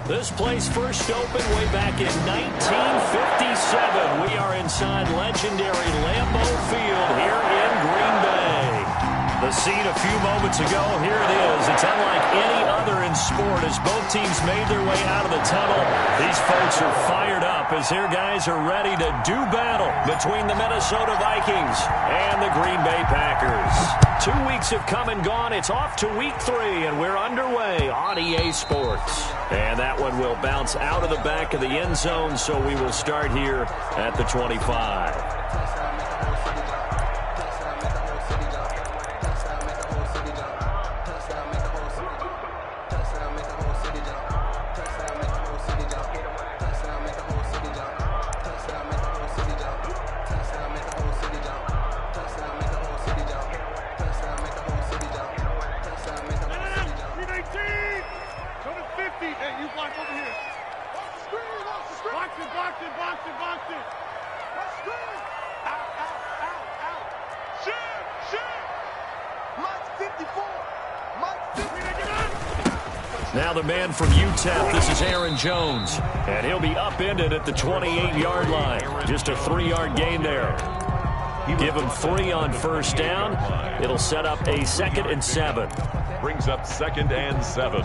This place first opened way back in 1957. We are inside legendary Lambeau Field here in Green Bay. The scene a few moments ago, here it is. It's unlike any other in sport as both teams made their way out of the tunnel. These folks are fired up as their guys are ready to do battle between the Minnesota Vikings and the Green Bay Packers. 2 weeks have come and gone. It's off to week 3, and we're underway on EA Sports. And that one will bounce out of the back of the end zone, so we will start here at the 25. Now the man from UTEP, this is Aaron Jones, and he'll be upended at the 28-yard line. Just a 3-yard gain there. Give him 3 on first down. It'll set up a 2nd and 7. Brings up 2nd and 7.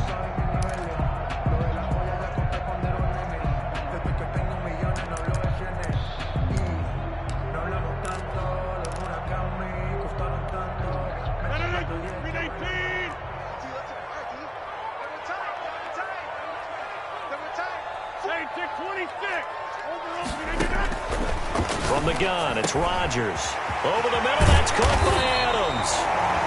From the gun, it's Rodgers. Over the middle, that's caught by Adams.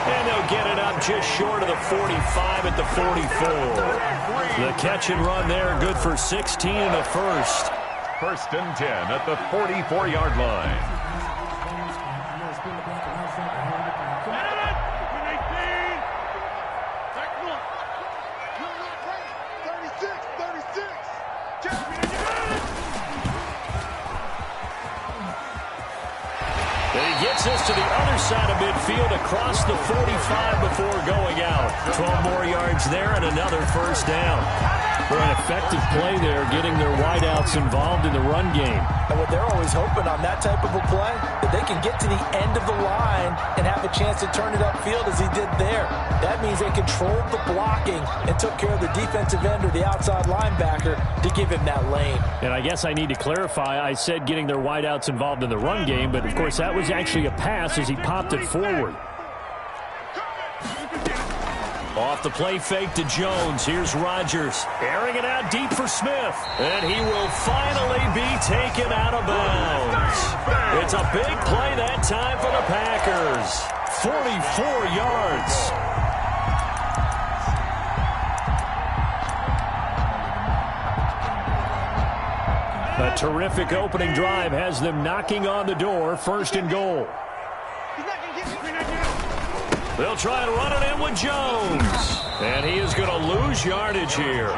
And they'll get it up just short of the 45 at the 44. The catch and run there, good for 16 and a first. 1st and 10 at the 44-yard line. This to the other side of midfield across the 45 before going out. 12 more yards there and another first down. For an effective play there, getting their wideouts involved in the run game. And what they're always hoping on that type of a play, that they can get to the end of the line and have a chance to turn it upfield as he did there. That means they controlled the blocking and took care of the defensive end or the outside linebacker to give him that lane. And I guess I need to clarify, I said getting their wideouts involved in the run game, but of course that was actually a pass as he popped it forward. Off the play fake to Jones. Here's Rodgers. Airing it out deep for Smith. And he will finally be taken out of bounds. It's a big play that time for the Packers. 44 yards. A terrific opening drive has them knocking on the door. 1st and goal. They'll try and run it in with Jones. And he is going to lose yardage here.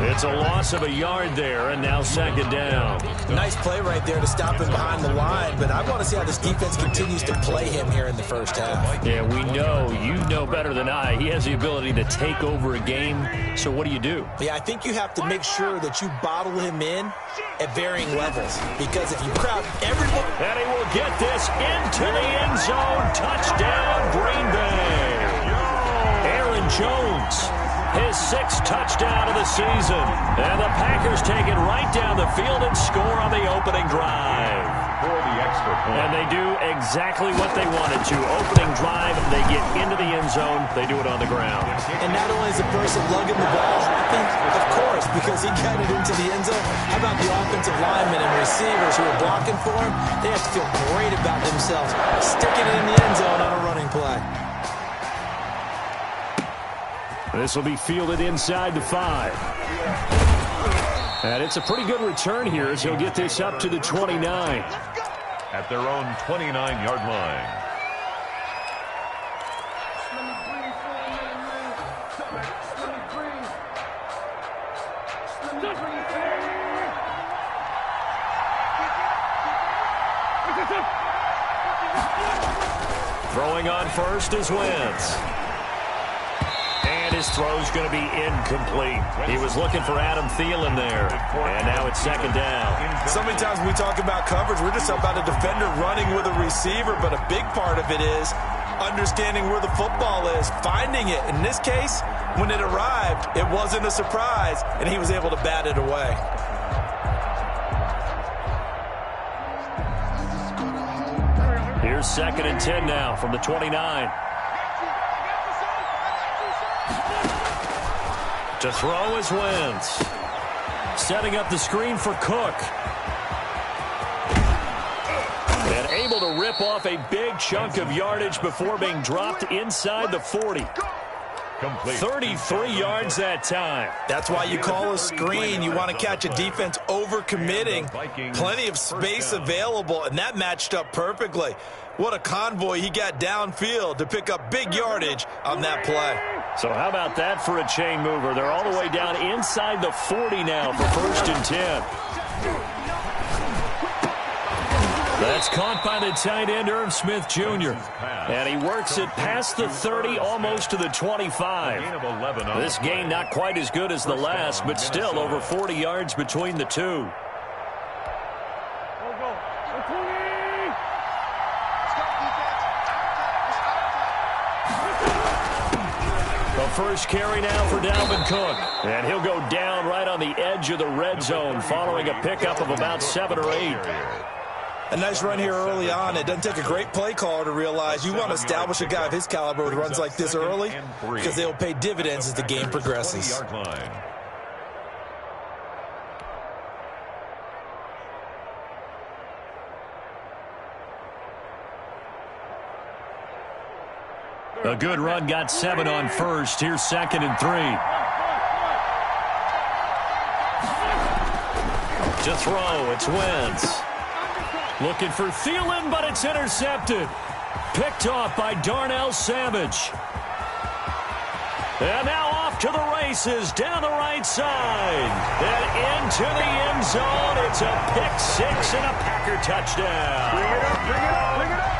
It's a loss of a yard there, and now 2nd down. Nice play right there to stop him behind the line, but I want to see how this defense continues to play him here in the first half. Yeah, we know. You know better than I. He has the ability to take over a game. So what do? Yeah, I think you have to make sure that you bottle him in at varying levels, because if you crowd everyone... And he will get this into the end zone. Touchdown, Green Bay. Aaron Jones, his 6th touchdown of the season. And the Packers take it right down the field and score on the opening drive. For the extra point. And they do exactly what they wanted to. Opening drive, they get into the end zone. They do it on the ground. And not only is the person lugging the ball happy, of course, because he got it into the end zone, how about the offensive linemen and receivers who are blocking for him? They have to feel great about themselves, sticking it in the end zone on a running play. This will be fielded inside the 5. And it's a pretty good return here as he'll get this up to the 29. At their own 29-yard line. Throwing on first is Wentz. And His throw's going to be incomplete. He was looking for Adam Thielen there, and now it's second down. So many times when we talk about coverage, we're just about a defender running with a receiver, but a big part of it is understanding where the football is, finding it. In this case, when it arrived, it wasn't a surprise, and he was able to bat it away. Here's second and 10 now from the 29. To throw is Wentz. Setting up the screen for Cook. And able to rip off a big chunk of yardage before being dropped inside the 40. Complete. 33 yards that time. That's why you call a screen. You want to catch a defense over-committing. Plenty of space available, and that matched up perfectly. What a convoy he got downfield to pick up big yardage on that play. So how about that for a chain mover? They're all the way down inside the 40 now for first and 10. That's caught by the tight end, Irv Smith Jr. And he works it past the 30, almost to the 25. This gain not quite as good as the last, but still over 40 yards between the two. The first carry now for Dalvin Cook. And he'll go down right on the edge of the red zone following a pickup of about 7 or 8. A nice run here early on. It doesn't take a great play caller to realize you want to establish a guy of his caliber with runs like this early because they will pay dividends as the game progresses. A good run got 7 on first. Here's second and 3. To throw, it's Wentz. Looking for Thielen, but it's intercepted. Picked off by Darnell Savage. And now off to the races down the right side. And into the end zone. It's a pick six and a Packer touchdown. Bring it up, bring it up, bring it up.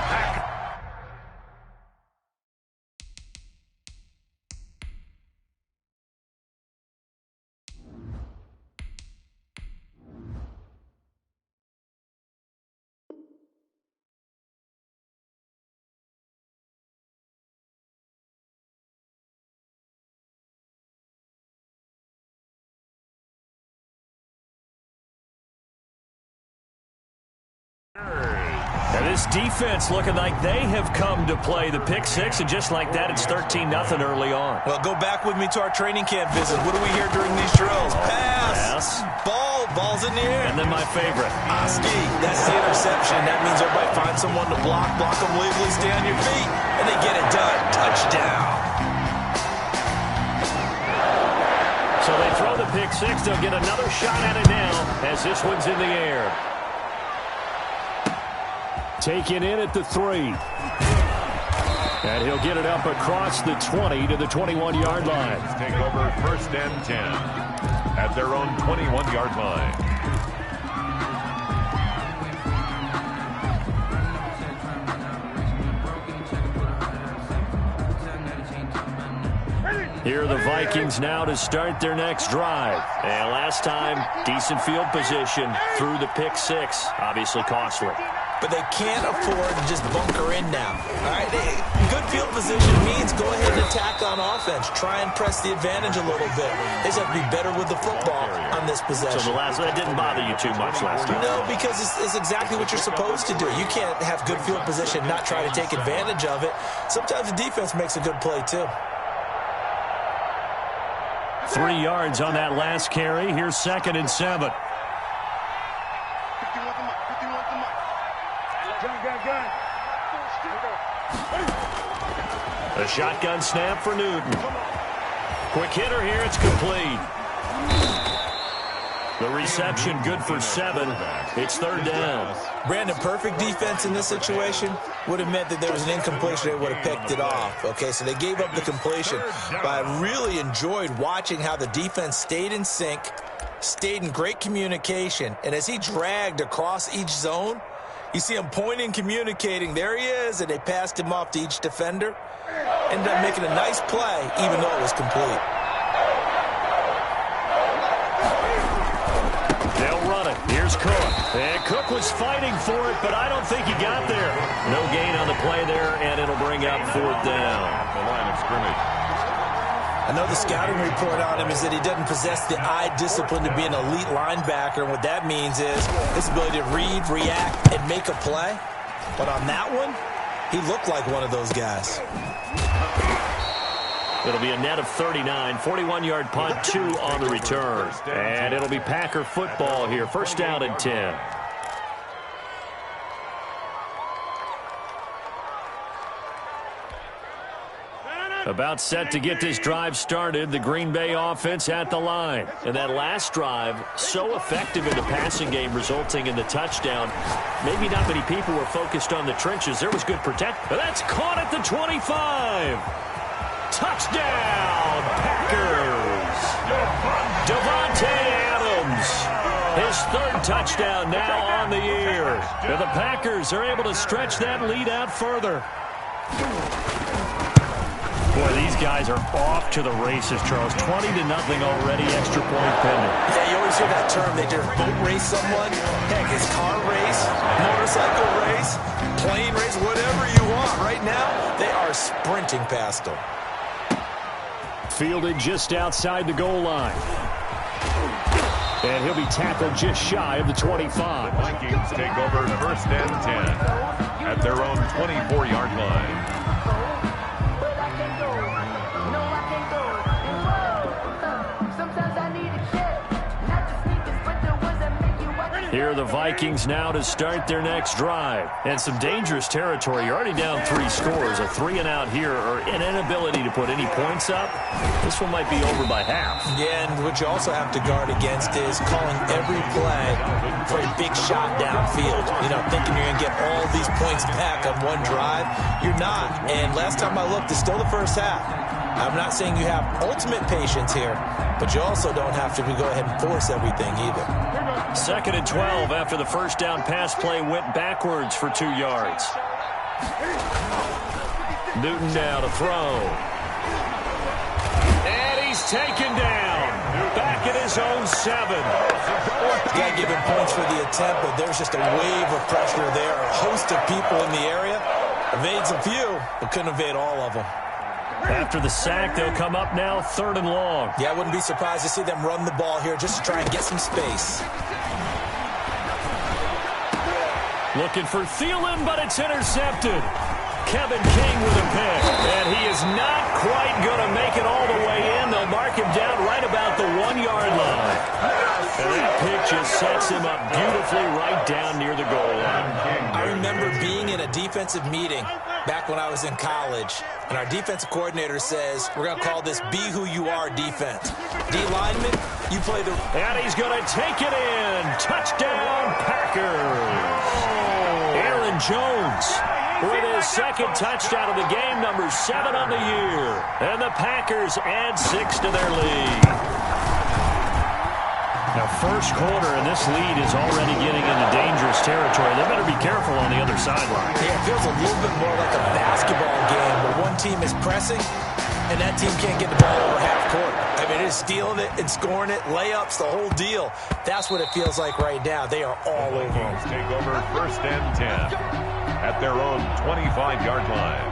Now this defense looking like they have come to play the pick six, and just like that, it's 13-0 early on. Well, go back with me to our training camp visit. What do we hear during these drills? Pass. Ball's in the air. And then my favorite. Oski, that's the interception. That means everybody finds someone to block them legally, stay on your feet, and they get it done. Touchdown. So they throw the pick six. They'll get another shot at it now as this one's in the air. Taken in at the 3. And he'll get it up across the 20 to the 21-yard line. Take over first and 10 at their own 21-yard line. Here are the Vikings now to start their next drive. And last time, decent field position through the pick six. Obviously costly. But they can't afford to just bunker in now. All right, good field position means go ahead and attack on offense. Try and press the advantage a little bit. They just have to be better with the football on this possession. So that didn't bother you too much last time? No, because it's exactly what you're supposed to do. You can't have good field position, not try to take advantage of it. Sometimes the defense makes a good play too. 3 yards on that last carry. Here's second and 7. A shotgun snap for Newton. Quick hitter here. It's complete. The reception good for 7. It's third down. Brandon, perfect defense in this situation would have meant that there was an incompletion. They would have picked it off. Okay, so they gave up the completion. But I really enjoyed watching how the defense stayed in sync, stayed in great communication. And as he dragged across each zone, you see him pointing, communicating. There he is, and they passed him off to each defender. ended up making a nice play, even though it was complete. They'll run it. Here's Cook. And Cook was fighting for it, but I don't think he got there. No gain on the play there, and it'll bring up 4th down. The line of scrimmage. I know the scouting report on him is that he doesn't possess the eye discipline to be an elite linebacker. And what that means is his ability to read, react, and make a play. But on that one, he looked like one of those guys. It'll be a net of 39, 41-yard punt, 2 on the return. And it'll be Packer football here. 1st down and 10. About set to get this drive started, the Green Bay offense at the line. And that last drive, so effective in the passing game, resulting in the touchdown. Maybe not many people were focused on the trenches. There was good protection. That's caught at the 25. Touchdown, Packers. Devontae Adams. His 3rd touchdown now on the year. And the Packers are able to stretch that lead out further. Boy, these guys are off to the races, Charles. 20-0 already, extra point pending. Yeah, you always hear that term. They just boat race someone. Heck, it's car race, motorcycle race, plane race, whatever you want. Right now, they are sprinting past them. Fielded just outside the goal line. And he'll be tackled just shy of the 25. The Vikings take over 1st and 10 at their own 24-yard line. Here are the Vikings now to start their next drive. And some dangerous territory. You're already down 3 scores. A 3-and-out here, or an inability to put any points up. This one might be over by half. Yeah, and what you also have to guard against is calling every play for a big shot downfield. You know, thinking you're going to get all these points back on one drive. You're not. And last time I looked, it's still the first half. I'm not saying you have ultimate patience here, but you also don't have to go ahead and force everything either. 2nd and 12 after the 1st down pass play went backwards for 2 yards. Newton now to throw. And he's taken down. Back at his own 7. You got to give him points for the attempt, but there's just a wave of pressure there. A host of people in the area. Evades a few, but couldn't evade all of them. After the sack, they'll come up now 3rd and long. Yeah, I wouldn't be surprised to see them run the ball here just to try and get some space. Looking for Thielen, but it's intercepted. Kevin King with a pick. And he is not quite going to make it all the way in. They'll mark him down right about the 1-yard line. And that pick just sets him up beautifully right down near the goal line. I remember being in a defensive meeting back when I was in college, and our defensive coordinator says, we're going to call this Be Who You Are defense. D lineman, you play the... And he's going to take it in. Touchdown, Packers. Aaron Jones with his 2nd touchdown of the game, number 7 on the year. And the Packers add 6 to their lead. Now, 1st quarter, and this lead is already getting into dangerous territory. They better be careful on the other sideline. Yeah, it feels a little bit more like a basketball game where one team is pressing and that team can't get the ball over half court. I mean, it is stealing it and scoring it, layups, the whole deal. That's what it feels like right now. They are all over them. Take over 1st and 10 at their own 25-yard line.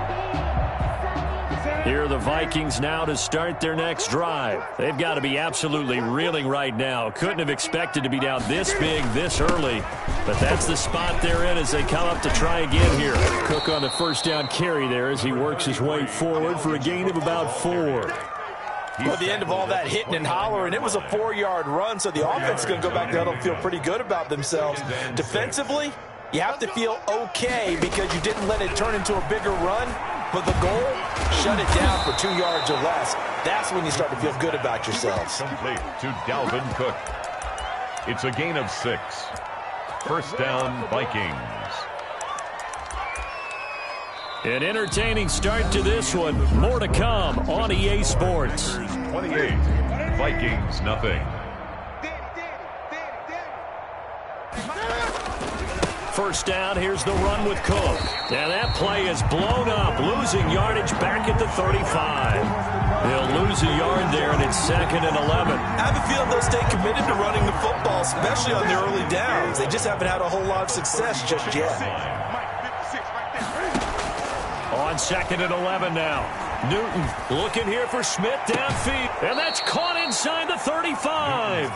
Here are the Vikings now to start their next drive. They've got to be absolutely reeling right now. Couldn't have expected to be down this big, this early. But that's the spot they're in as they come up to try again here. Cook on the 1st down carry there as he works his way forward for a gain of about 4. Well, at the end of all that hitting and hollering, it was a 4-yard run, so the offense is going to go back down and feel pretty good about themselves. Defensively, you have to feel okay because you didn't let it turn into a bigger run. But the goal, shut it down for 2 yards or less. That's when you start to feel good about yourselves. Complete to Dalvin Cook. It's a gain of 6. 1st down, Vikings. An entertaining start to this one. More to come on EA Sports. 28, Vikings nothing. First down, here's the run with Cook. Now that play is blown up, losing yardage back at the 35. They'll lose a yard there, and it's 2nd and 11. I have a feeling they'll stay committed to running the football, especially on the early downs. They just haven't had a whole lot of success just yet. On 2nd and 11 now. Newton looking here for Smith downfield. And that's caught inside the 35.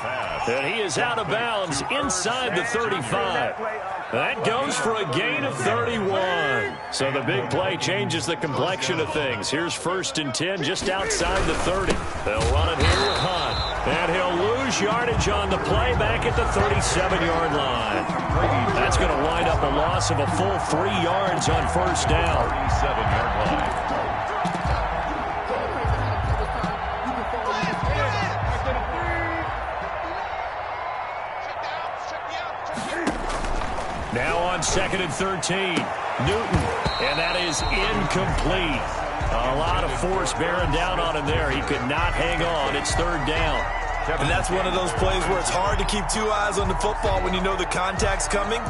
And he is out of bounds inside the 35. That goes for a gain of 31. So the big play changes the complexion of things. Here's 1st and 10 just outside the 30. They'll run it here with Hunt. And he'll lose yardage on the play back at the 37-yard line. That's going to wind up a loss of a full 3 yards on 1st down. 37-yard line. Now on 2nd and 13, Newton, and that is incomplete. A lot of force bearing down on him there. He could not hang on. It's 3rd down. And that's one of those plays where it's hard to keep 2 eyes on the football when you know the contact's coming,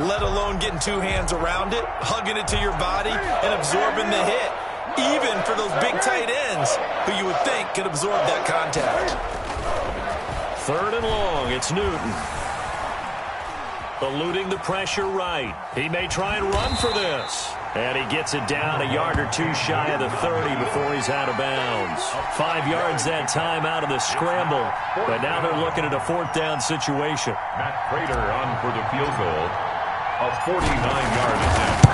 let alone getting 2 hands around it, hugging it to your body, and absorbing the hit, even for those big tight ends who you would think could absorb that contact. 3rd and long, it's Newton. Eluding the pressure right. He may try and run for this. And he gets it down a yard or 2 shy of the 30 before he's out of bounds. 5 yards that time out of the scramble. But now they're looking at a 4th down situation. Matt Prater on for the field goal. A 49-yard attempt.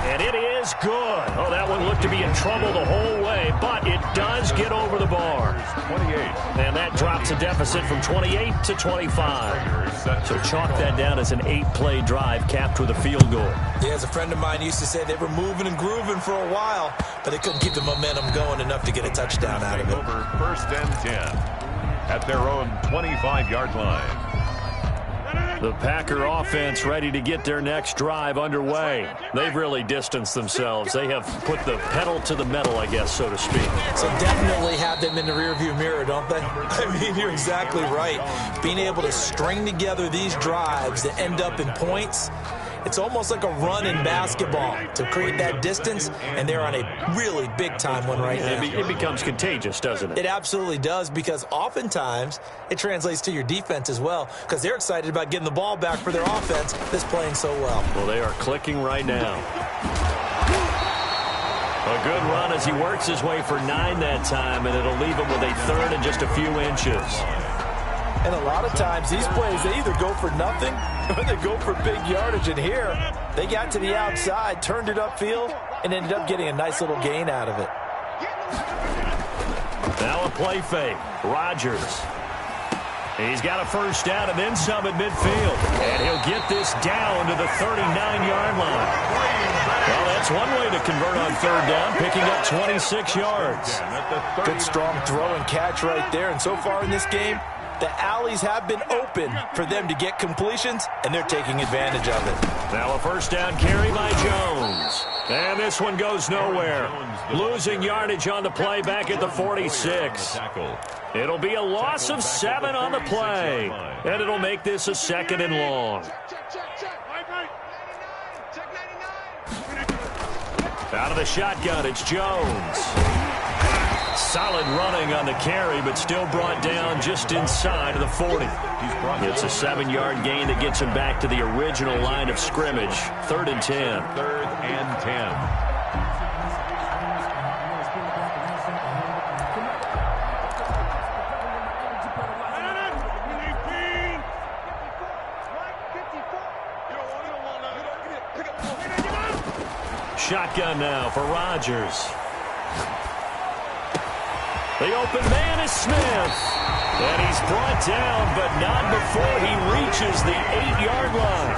And it is good. Oh, that one looked to be in trouble the whole way, but it does get over the bar. 28. And that drops a deficit from 28 to 25. So chalk that down as an 8-play drive capped with a field goal. Yeah, as a friend of mine used to say, they were moving and grooving for a while, but they couldn't keep the momentum going enough to get a touchdown out of it. Over 1st and 10 at their own 25-yard line. The Packer offense ready to get their next drive underway. They've really distanced themselves. They have put the pedal to the metal, I guess, so to speak. So definitely have them in the rearview mirror, don't they? I mean, you're exactly right. Being able to string together these drives that end up in points, it's almost like a run in basketball to create that distance, and they're on a really big-time one right now. It becomes contagious, doesn't it? It absolutely does, because oftentimes it translates to your defense as well, because they're excited about getting the ball back for their offense that's playing so well. Well, they are clicking right now. A good run as he works his way for 9 that time, and it'll leave him with a 3rd and just a few inches. And a lot of times these plays, they either go for nothing or they go for big yardage. And here, they got to the outside, turned it upfield, and ended up getting a nice little gain out of it. Now a play fake. Rodgers. He's got a 1st down and then some at midfield. And he'll get this down to the 39-yard line. Well, that's one way to convert on 3rd down, picking up 26 yards. Good strong throw and catch right there. And so far in this game, the alleys have been open for them to get completions, and they're taking advantage of it. Now a 1st down carry by Jones. And this one goes nowhere. Losing yardage on the play back at the 46. It'll be a loss of 7 on the play. And it'll make this a 2nd and long. Out of the shotgun, it's Jones. Solid running on the carry, but still brought down just inside of the 40. It's a 7-yard gain that gets him back to the original line of scrimmage. 3rd and 10. 3rd and 10. Shotgun now for Rodgers. The open man is Smith. And he's brought down, but not before he reaches the 8-yard line.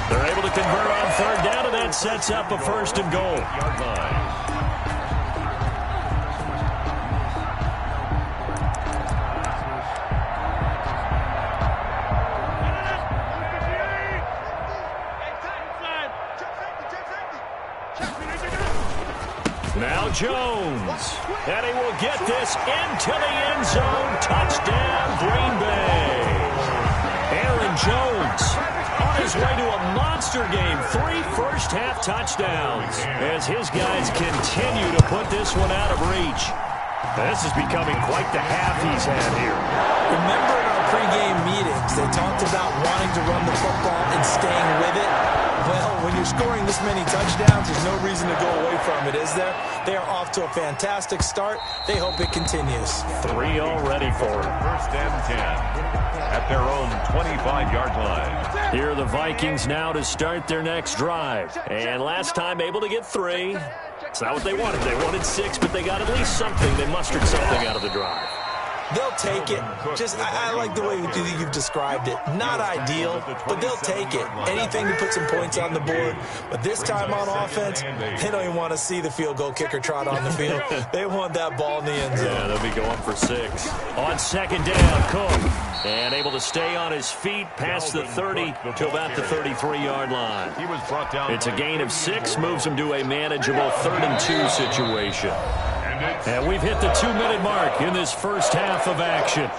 They're able to convert on 3rd down, and that sets up a 1st and goal. Now Jones, and he will get this into the end zone. Touchdown, Green Bay. Aaron Jones on his way to a monster game. 3 first-half touchdowns as his guys continue to put this one out of reach. This is becoming quite the half he's had here. Remember in our pregame meetings, they talked about wanting to run the football and staying with it. Well, when you're scoring this many touchdowns, there's no reason to go away from it, is there? They are off to a fantastic start. They hope it continues. 3 already for them. First and 10 at their own 25-yard line. Here are the Vikings now to start their next drive. And last time able to get 3. It's not what they wanted. They wanted 6, but they got at least something. They mustered something out of the drive. They'll take it. I like the way you've described it. Not ideal, but they'll take it. Anything to put some points on the board. But this time on offense, they don't even want to see the field goal kicker trot on the field. They want that ball in the end zone. Yeah, they'll be going for 6. On second down, Cook. And able to stay on his feet past the 30 to about the 33-yard line. He was brought down. It's a gain of 6, moves him to a manageable 3rd and 2 situation. And we've hit the 2-minute mark in this first half of action.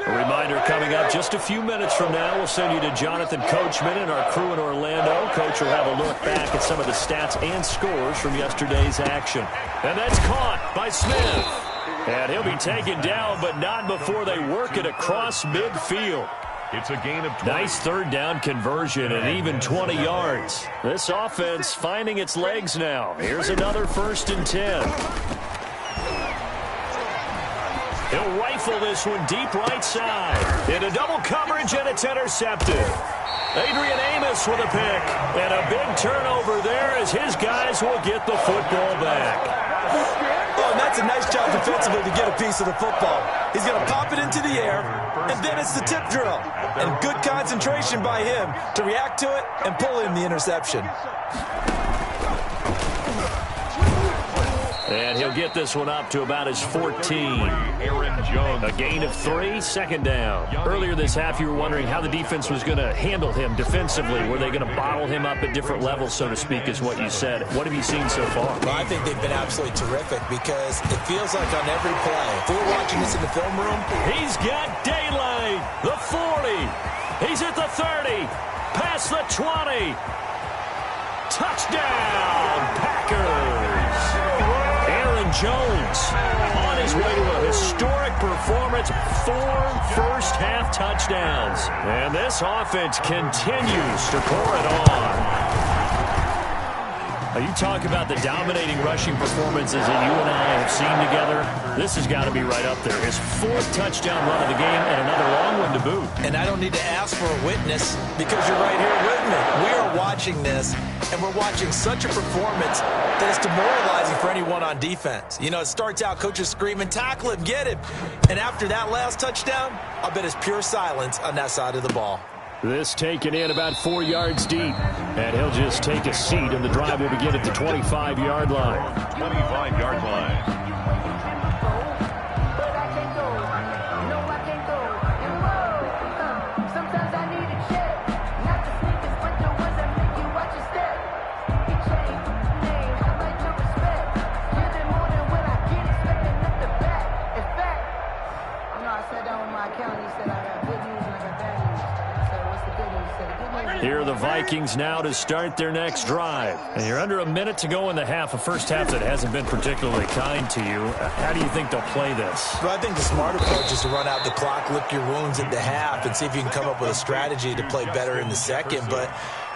A reminder coming up just a few minutes from now. We'll send you to Jonathan Coachman and our crew in Orlando. Coach will have a look back at some of the stats and scores from yesterday's action. And that's caught by Smith. And he'll be taken down, but not before they work it across midfield. It's a gain of 20. Nice 3rd down conversion and even 20 yards. This offense finding its legs now. Here's another 1st and 10. He'll rifle this one deep right side. Into double coverage, and it's intercepted. Adrian Amos with a pick. And a big turnover there as his guys will get the football back. Oh, and that's a nice job defensively to get a piece of the football. He's going to pop it into the air, and then it's the tip drill. And good concentration by him to react to it and pull in the interception. And he'll get this one up to about his 14. Aaron Jones. A gain of 3, second down. Earlier this half, you were wondering how the defense was going to handle him defensively. Were they going to bottle him up at different levels, so to speak, is what you said. What have you seen so far? Well, I think they've been absolutely terrific because it feels like on every play, if we were watching this in the film room, he's got daylight. The 40. He's at the 30. Past the 20. Touchdown, Packers. Jones on his way to a historic performance, 4 first-half touchdowns. And this offense continues to pour it on. You talk about the dominating rushing performances that you and I have seen together. This has got to be right up there. His 4th touchdown run of the game and another long one to boot. And I don't need to ask for a witness because you're right here with me. We are watching this, and we're watching such a performance that it's demoralizing for anyone on defense. You know, it starts out coaches screaming, tackle him, get him. And after that last touchdown, I'll bet it's pure silence on that side of the ball. This taken in about 4 yards deep. And he'll just take a seat, and the drive will begin at the 25-yard line. 25-yard line. Here are the Vikings now to start their next drive. And you're under a minute to go in the half, a first half that hasn't been particularly kind to you. How do you think they'll play this? Well, I think the smart approach is to run out the clock, lick your wounds at the half, and see if you can come up with a strategy to play better in the second. But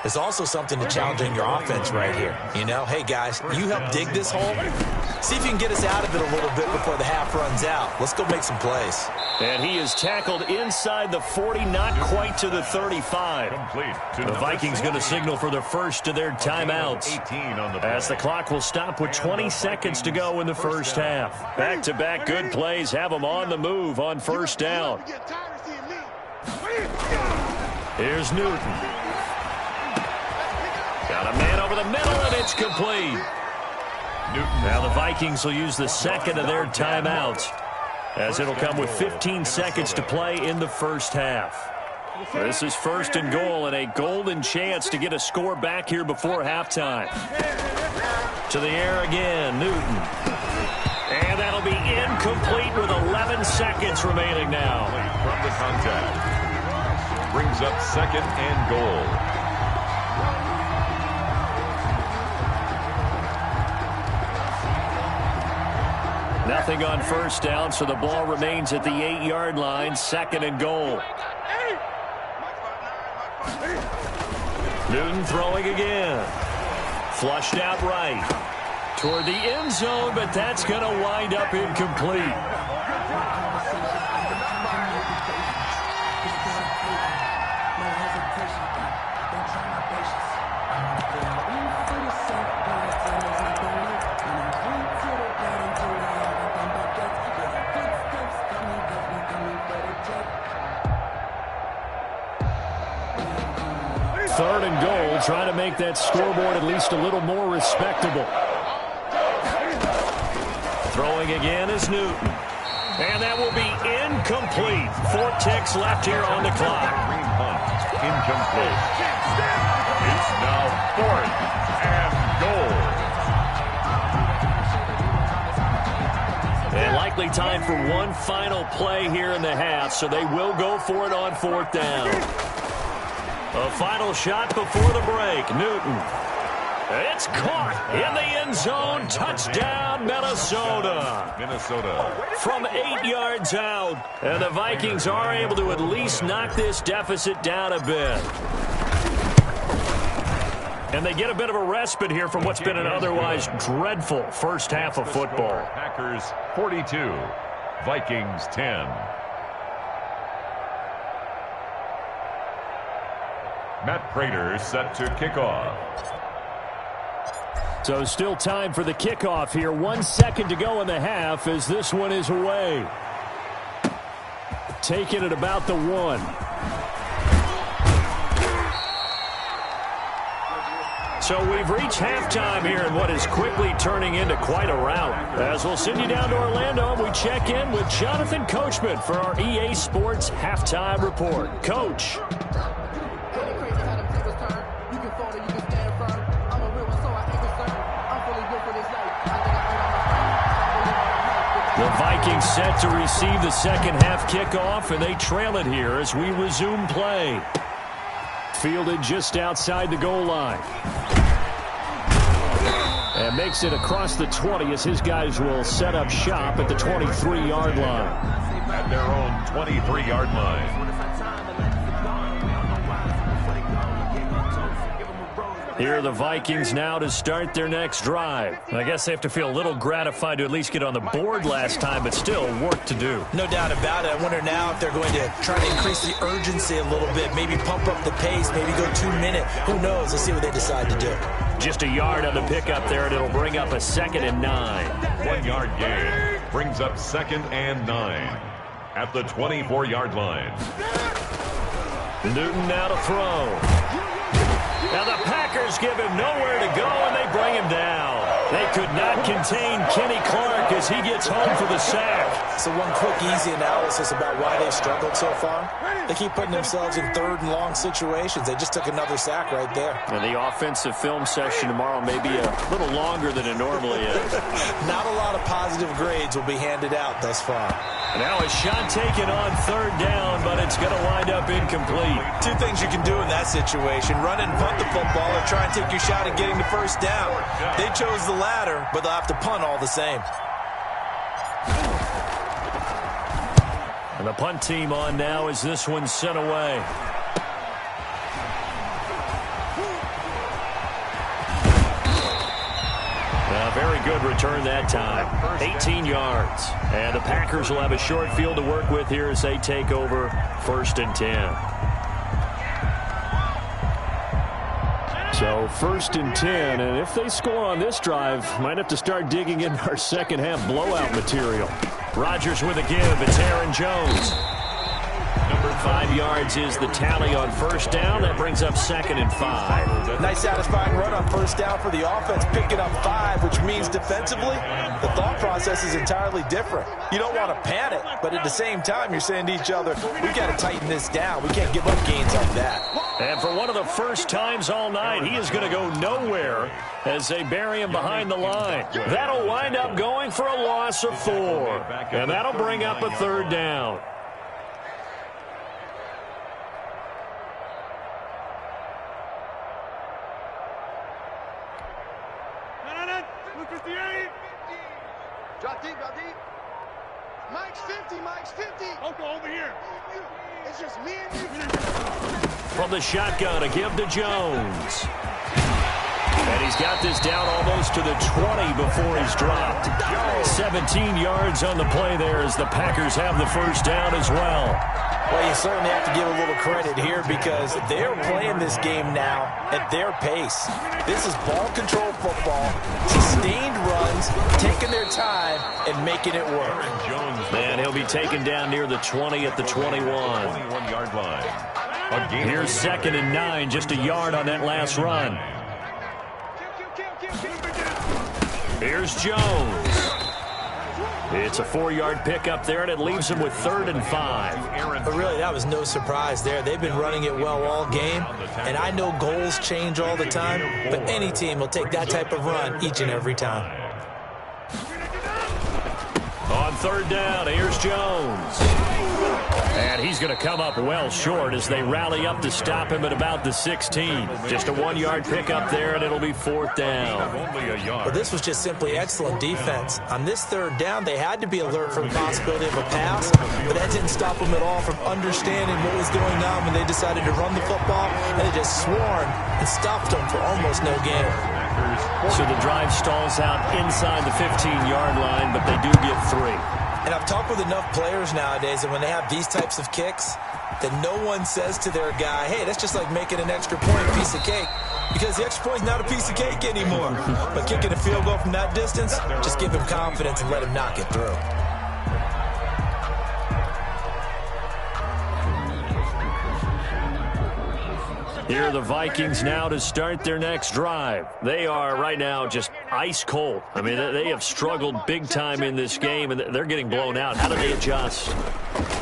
there's also something to challenging your offense right here. You know, hey, guys, you help dig this hole. See if you can get us out of it a little bit before the half runs out. Let's go make some plays. And he is tackled inside the 40, not quite to the 35. The Vikings going to signal for the first of their timeouts as the clock will stop with 20 seconds to go in the first half. Back-to-back good plays have them on the move on first down. Here's Newton. Got a man over the middle, and it's complete. Now the Vikings will use the second of their timeouts, as it'll come with 15 seconds to play in the first half. This is 1st and goal and a golden chance to get a score back here before halftime. To the air again, Newton. And that'll be incomplete with 11 seconds remaining now. From the contact. Brings up 2nd and goal. Nothing on 1st down, so the ball remains at the 8-yard line, 2nd and goal. Newton throwing again. Flushed out right. Toward the end zone, but that's going to wind up incomplete. Third and goal, trying to make that scoreboard at least a little more respectable. Throwing again is Newton. And that will be incomplete. 4 ticks left here on the clock. Incomplete. It's now 4th and goal. And likely time for one final play here in the half, so they will go for it on 4th down. A final shot before the break. Newton. It's caught in the end zone. Touchdown, Minnesota. From 8 yards out. And the Vikings are able to at least knock this deficit down a bit. And they get a bit of a respite here from what's been an otherwise dreadful first half of football. Packers 42, Vikings 10. Matt Prater set to kick off. So still time for the kickoff here. 1 second to go in the half as this one is away. Taking it about the 1. So we've reached halftime here in what is quickly turning into quite a rout. As we'll send you down to Orlando, we check in with Jonathan Coachman for our EA Sports Halftime Report. Coach. The Vikings set to receive the second half kickoff, and they trail it here as we resume play. Fielded just outside the goal line. And makes it across the 20 as his guys will set up shop at the 23-yard line. At their own 23-yard line. Here are the Vikings now to start their next drive. I guess they have to feel a little gratified to at least get on the board last time, but still work to do. No doubt about it. I wonder now if they're going to try to increase the urgency a little bit, maybe pump up the pace, maybe go 2 minute. Who knows? Let's see what they decide to do. Just a yard on the pickup there, and it'll bring up a 2nd and 9. 1 yard gain brings up 2nd and 9 at the 24-yard line. Newton now to throw. Now the Packers give him nowhere to go, and they bring him down. They could not contain Kenny Clark as he gets home for the sack. So one quick, easy analysis about why they've struggled so far. They keep putting themselves in 3rd and long situations. They just took another sack right there. And the offensive film session tomorrow may be a little longer than it normally is. Not a lot of positive grades will be handed out thus far. Now a shot taken on 3rd down, but it's going to wind up incomplete. 2 things you can do in that situation: run and punt the football, or try and take your shot at getting the 1st down. They chose the latter, but they'll have to punt all the same. And the punt team on now as this one's sent away. Very good return that time. 18 yards. And the Packers will have a short field to work with here as they take over 1st and 10. So 1st and 10, and if they score on this drive, might have to start digging into our second half blowout material. Rodgers with a give. It's Aaron Jones. Number 5 yards is the tally on first down. That brings up 2nd and 5. Nice satisfying run on first down for the offense, picking up 5, which means defensively, the thought process is entirely different. You don't want to panic, but at the same time, you're saying to each other, we've got to tighten this down. We can't give up gains like that. And for one of the first times all night, he is going to go nowhere as they bury him behind the line. That'll wind up going for a loss of 4. And that'll bring up a 3rd down. Drop deep, drop deep. Mike's 50, Mike's 50. Okay, over here. It's just me and you. From the shotgun, a give to Jones. And he's got this down almost to the 20 before he's dropped. 17 yards on the play there as the Packers have the first down as well. Well, you certainly have to give a little credit here because they're playing this game now at their pace. This is ball control football, sustained runs, taking their time and making it work. And he'll be taken down near the 20 at the 21-yard line. Here's 2nd and 9, just a yard on that last run. Here's Jones. It's a 4-yard pickup there, and it leaves him with 3rd and 5. But really, that was no surprise there. They've been running it well all game, and I know goals change all the time, but any team will take that type of run each and every time. On 3rd down, here's Jones. And he's going to come up well short as they rally up to stop him at about the 16. Just a 1-yard pickup there, and it'll be 4th down. Well, this was just simply excellent defense. On this 3rd down, they had to be alert for the possibility of a pass, but that didn't stop them at all from understanding what was going on when they decided to run the football, and they just swarmed and stopped them for almost no gain. So the drive stalls out inside the 15-yard line, but they do get 3. And I've talked with enough players nowadays, and when they have these types of kicks, that no one says to their guy, hey, that's just like making an extra point piece of cake, because the extra point's not a piece of cake anymore. But kicking a field goal from that distance, just give him confidence and let him knock it through. Here are the Vikings now to start their next drive. They are right now just ice cold. I mean, they have struggled big time in this game, and they're getting blown out. How do they adjust?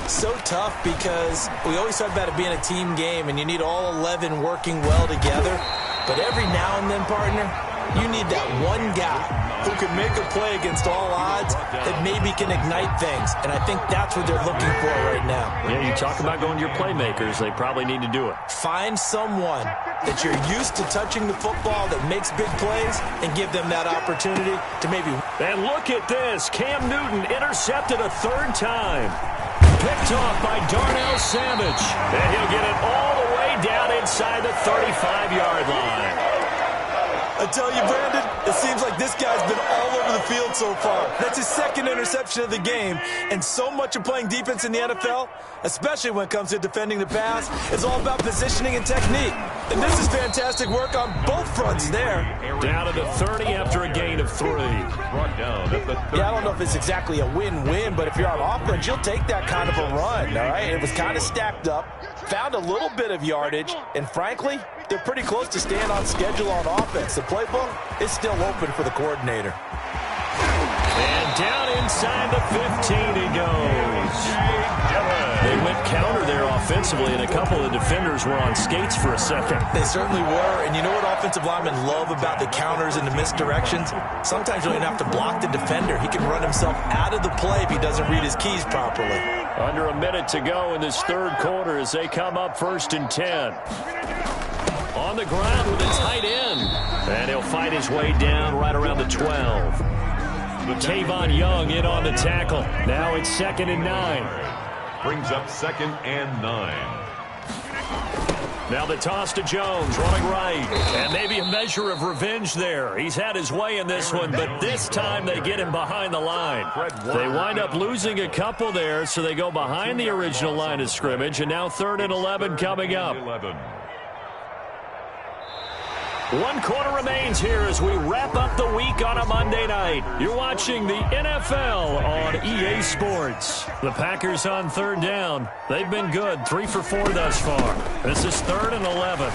So tough because we always talk about it being a team game, and you need all 11 working well together. But every now and then, partner, you need that one guy who can make a play against all odds that maybe can ignite things. And I think that's what they're looking for right now. Yeah, you talk about going to your playmakers. They probably need to do it. Find someone that you're used to touching the football that makes big plays and give them that opportunity to maybe. And look at this. Cam Newton intercepted a 3rd time. Picked off by Darnell Savage. And he'll get it all the way down inside the 35-yard line. I tell you, Brandon, it seems like this guy's been all over the field so far. That's his 2nd interception of the game. And so much of playing defense in the NFL, especially when it comes to defending the pass, is all about positioning and technique. And this is fantastic work on both fronts there. Down to the 30 after a gain of 3. Yeah, I don't know if it's exactly a win-win, but if you're on offense, you'll take that kind of a run, all right? It was kind of stacked up, found a little bit of yardage, and frankly, they're pretty close to staying on schedule on offense. The playbook is still open for the coordinator. And down inside the 15 he goes. They went counter there offensively, and a couple of defenders were on skates for a second. They certainly were, and you know what offensive linemen love about the counters and the misdirections? Sometimes you don't even have to block the defender. He can run himself out of the play if he doesn't read his keys properly. Under a minute to go in this 3rd quarter as they come up 1st and 10. On the ground with a tight end. And he'll fight his way down right around the 12. Tavon Young in on the tackle. Now it's 2nd and 9. Brings up 2nd and 9. Now the toss to Jones, running right. And maybe a measure of revenge there. He's had his way in this one, but this time they get him behind the line. They wind up losing a couple there, so they go behind the original line of scrimmage, and now 3rd and 11 coming up. 1 quarter remains here as we wrap up the week on a Monday night. You're watching the NFL on EA Sports. The Packers on 3rd down. They've been good, 3 for 4 thus far. This is 3rd and 11.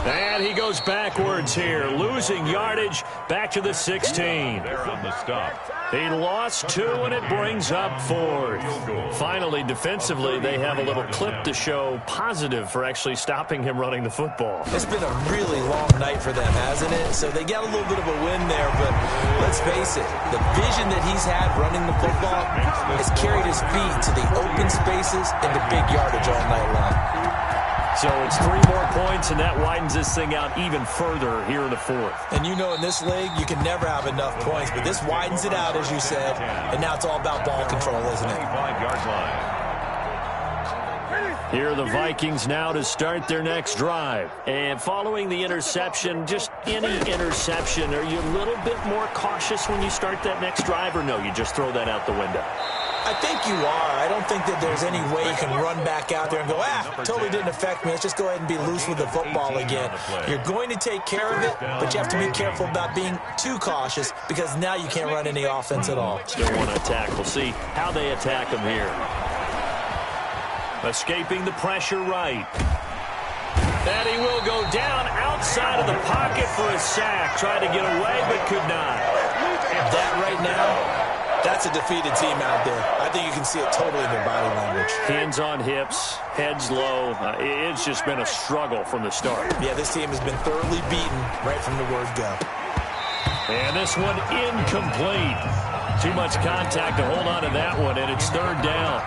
And he goes backwards here, losing yardage back to the 16. They're on the stop. He lost 2, and it brings up 4th. Finally, defensively, they have a little clip to show positive for actually stopping him running the football. It's been a really long night for them, hasn't it? So they got a little bit of a win there, but let's face it, the vision that he's had running the football has carried his feet to the open spaces and the big yardage all night long. So it's 3 more points, and that widens this thing out even further here in the 4th. And you know in this league, you can never have enough points, but this widens it out, as you said, and now it's all about ball control, isn't it? 25-yard line. Here are the Vikings now to start their next drive. And following the interception, just any interception, are you a little bit more cautious when you start that next drive, or no, you just throw that out the window? I think you are. I don't think that there's any way you can run back out there and go, totally didn't affect me. Let's just go ahead and be loose with the football again. You're going to take care of it, but you have to be careful about being too cautious because now you can't run any offense at all. Still want to attack. We'll see how they attack him here. Escaping the pressure right. And he will go down outside of the pocket for a sack. Tried to get away, but could not. That right now, that's a defeated team out there. I think you can see it totally in their body language. Hands on hips, heads low. It's just been a struggle from the start. Yeah, this team has been thoroughly beaten right from the word go. And this one incomplete. Too much contact to hold on to that one, and it's 3rd down.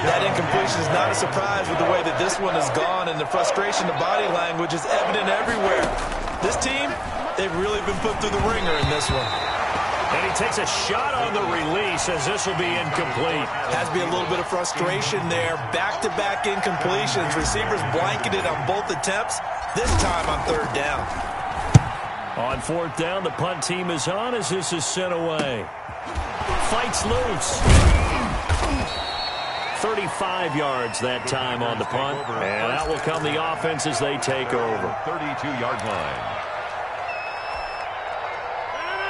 That incompletion is not a surprise with the way that this one has gone, and the frustration, the body language is evident everywhere. This team, they've really been put through the ringer in this one. And he takes a shot on the release as this will be incomplete. Has to be a little bit of frustration there. Back-to-back incompletions. Receivers blanketed on both attempts, this time on 3rd down. On 4th down, the punt team is on as this is sent away. Fights loose. 35 yards that time on the punt. And out will come the offense as they take over. 32-yard line.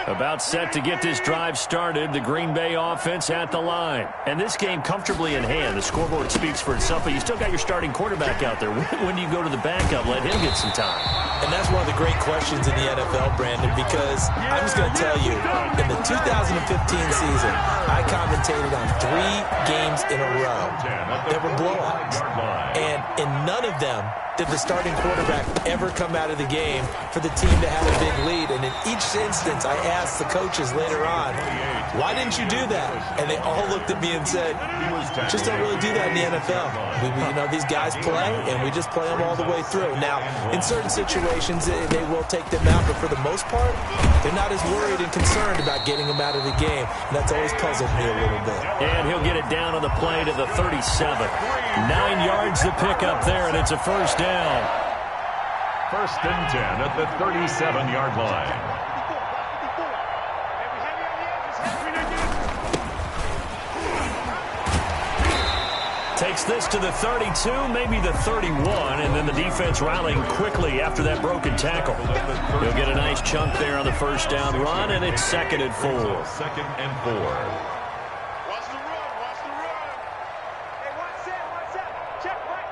About set to get this drive started, the Green Bay offense at the line. And this game comfortably in hand. The scoreboard speaks for itself, but you still got your starting quarterback out there. When do you go to the backup? Let him get some time. And that's one of the great questions in the NFL, Brandon, because I'm just going to tell you, in the 2015 season, I commentated on 3 games in a row that were blowouts. And in none of them did the starting quarterback ever come out of the game for the team that had a big lead. And in each instance, I asked the coaches later on, why didn't you do that? And they all looked at me and said, just don't really do that in the NFL. These guys play, and we just play them all the way through. Now, in certain situations, they will take them out, but for the most part, they're not as worried and concerned about getting them out of the game. And that's always puzzled me a little bit. And he'll get it down on the play to the 37. 9 yards to pick up there, and it's a 1st down. 1st and 10 at the 37-yard line. Takes this to the 32, maybe the 31, and then the defense rallying quickly after that broken tackle. He'll get a nice chunk there on the 1st down run, and it's 2nd and 4. 2nd and 4. Watch the run, watch the run. Hey, watch that. Check right,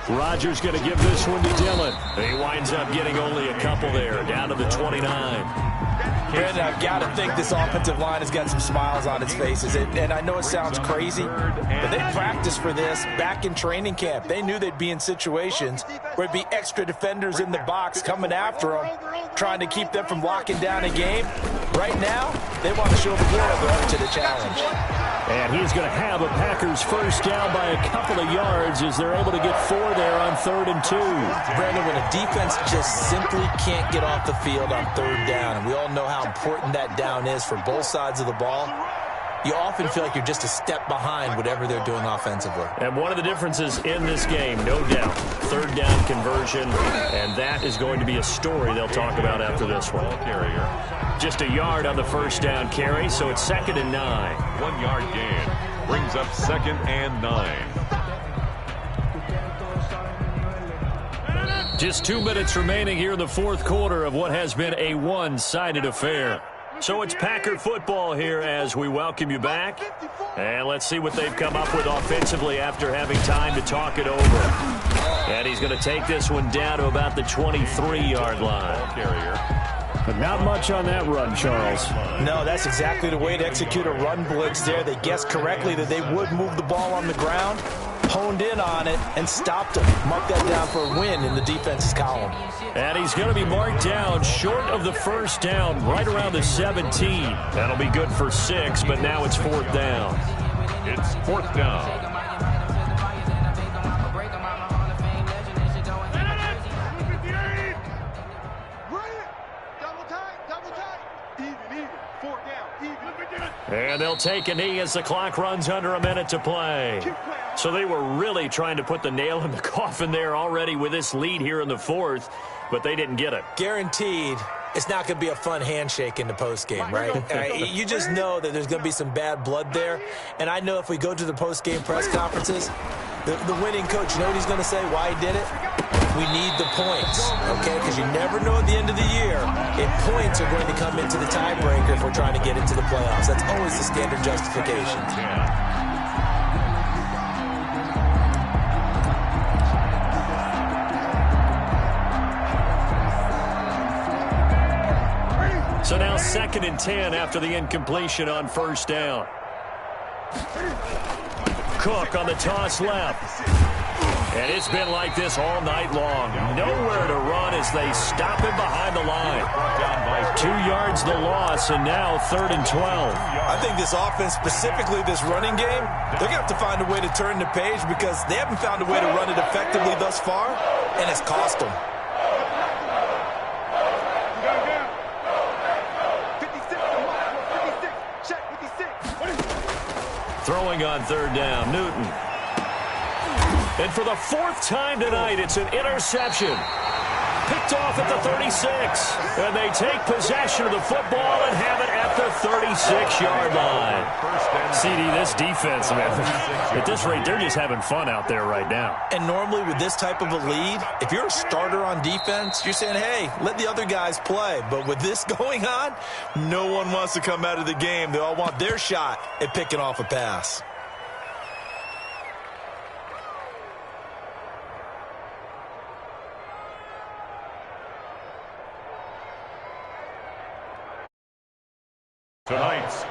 54. Rodgers going to give this one to Dillon. He winds up getting only a couple there, down to the 29. Brandon, I've got to think this offensive line has got some smiles on its faces. And I know it sounds crazy, but they practiced for this back in training camp. They knew they'd be in situations where it'd be extra defenders in the box coming after them, trying to keep them from locking down a game. Right now, they want to show the world they're up to the challenge. And he's going to have a Packers 1st down by a couple of yards as they're able to get 4 there on 3rd and 2. Brandon, when a defense just simply can't get off the field on 3rd down, and we all know how important that down is for both sides of the ball, you often feel like you're just a step behind whatever they're doing offensively. And one of the differences in this game, no doubt, 3rd down conversion, and that is going to be a story they'll talk about after this one. Just a yard on the 1st down carry, so it's 2nd and 9. 1-yard gain brings up 2nd and 9. Just 2 minutes remaining here in the fourth quarter of what has been a one-sided affair. So it's Packer football here as we welcome you back. And let's see what they've come up with offensively after having time to talk it over. And he's going to take this one down to about the 23-yard line. But not much on that run, Charles. No, that's exactly the way to execute a run blitz there. They guessed correctly that they would move the ball on the ground, honed in on it, and stopped him. Mark that down for a win in the defense's column. And he's going to be marked down short of the first down, right around the 17. That'll be good for 6, but now it's fourth down. It's fourth down. And they'll take a knee as the clock runs under a minute to play. So they were really trying to put the nail in the coffin there already with this lead here in the fourth, but they didn't get it. Guaranteed, it's not going to be a fun handshake in the postgame, right? You just know that there's going to be some bad blood there. And I know if we go to the postgame press conferences, the winning coach, you know what he's going to say, why he did it? We need the points, okay? Because you never know at the end of the year if points are going to come into the tiebreaker if we're trying to get into the playoffs. That's always the standard justification. So now 2nd and 10 after the incompletion on first down. Cook on the toss left. And it's been like this all night long. Nowhere to run as they stop him behind the line. 2 yards the loss, and now 3rd and 12. I think this offense, specifically this running game, they're going to have to find a way to turn the page because they haven't found a way to run it effectively thus far, and it's cost them. Throwing on 3rd down, Newton. And for the 4th time tonight, it's an interception. Picked off at the 36. And they take possession of the football and have it at the 36-yard line. CD, this defense, man, at this rate, they're just having fun out there right now. And normally with this type of a lead, if you're a starter on defense, you're saying, hey, let the other guys play. But with this going on, no one wants to come out of the game. They all want their shot at picking off a pass. Tonight's